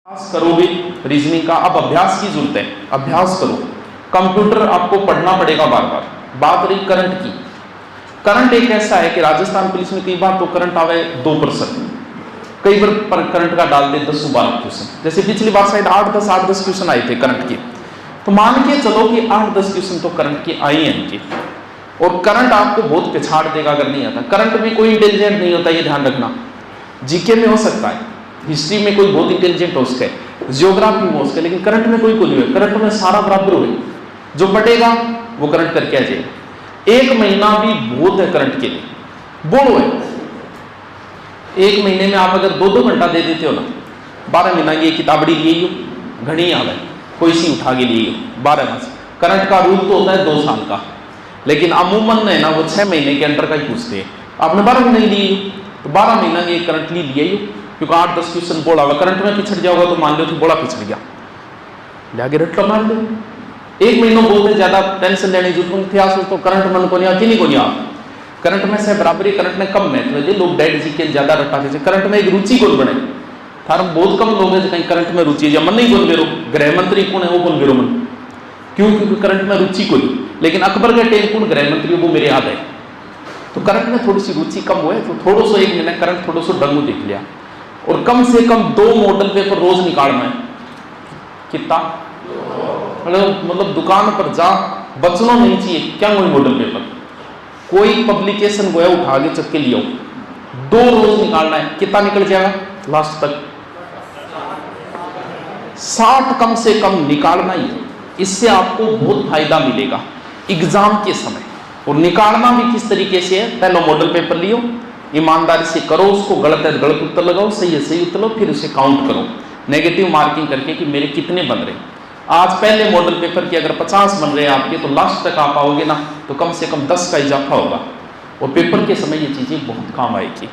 अभ्यास करोगे रीजनिंग का, अब अभ्यास की जरूरत है, अभ्यास करो। कंप्यूटर आपको पढ़ना पड़ेगा बार बार। बात रही करंट की, करंट एक ऐसा है कि राजस्थान पुलिस में कई बार तो करंट आवे 2%, कई बार करंट का डाल दे 10-12 क्वेश्चन। जैसे पिछली बार शायद 8-10 क्वेश्चन आए थे करंट के, तो मान के चलो कि 8-10 क्वेश्चन तो करंट के आए हैं इनके, और करंट आपको बहुत पिछाड़ देगा अगर नहीं आता। करंट में कोई इंटेलिजेंट नहीं होता, ये ध्यान रखना। जीके में हो सकता है, हिस्ट्री में कोई बहुत इंटेलिजेंट हो उसके, जियोग्राफी में हो उसके, लेकिन करंट में कोई नहीं है। करंट में सारा बराबर हुए, जो पढ़ेगा वो करंट करके आ जाएगा। एक महीना भी बहुत है करंट के लिए, बोलो है। एक महीने में आप अगर 2-2 घंटा दे देते हो ना, 12 महीना ये किताबड़ी लिए घड़ी आ गए, कोई सी उठा के लिए 12 मास। करंट का रूल तो होता है 2 साल का, लेकिन अमूमन है ना वो 6 महीने के अंदर का ही पूछते हैं। आपने 12 महीने लिए तो 12 महीना ये करंट लिए क्योंकि 8-10 क्वेश्चन बोला हुआ, करंट में पिछड़ जाओगा तो मान लो कि बोला पिछड़ गया, लागे रट्टा मार दो। एक महीनों बोलते ज्यादा टेंशन लेने की जरूरत इतिहास तो करंट मन को नहीं किन्हीं को नहीं आप करंट में से बराबरी, करंट में कम महत्व है। लोग डेड जी के ज्यादा रट्टा थे, करंट में एक रुचि कौन बने थार बहुत कम लोग हैं कहीं करंट में रुचि है। मन नहीं बोल बेरो, गृह मंत्री कौन है वो बोल बेरो मन, क्यों? क्योंकि करंट में रुचि को नहीं। लेकिन अकबर के टाइम कौन गृह मंत्री वो मेरे याद है, तो करंट में थोड़ी सी रुचि कम हुए तो थोड़ा सा एक महीना करंट थोड़ा सा डंगू देख लिया। और कम से कम 2 मॉडल पेपर रोज निकालना है। कितना मतलब दुकान पर जा बचना नहीं चाहिए, क्या कोई मॉडल पेपर, कोई पब्लिकेशन को है उठा के चक्के लियो, 2 रोज निकालना है। कितना निकल जाएगा लास्ट तक? 60 कम से कम निकालना ही है। इससे आपको बहुत फायदा मिलेगा एग्जाम के समय। और निकालना भी किस तरीके से है, पहले मॉडल पेपर लियो, ईमानदारी से करो उसको, गलत है गलत उत्तर लगाओ, सही है सही उत्तर लो, फिर उसे काउंट करो नेगेटिव मार्किंग करके कि मेरे कितने बन रहे। आज पहले मॉडल पेपर के अगर 50 बन रहे हैं आपके, तो लास्ट तक आप आओगे ना तो कम से कम 10 का इजाफा होगा। और पेपर के समय ये चीजें बहुत काम आएगी।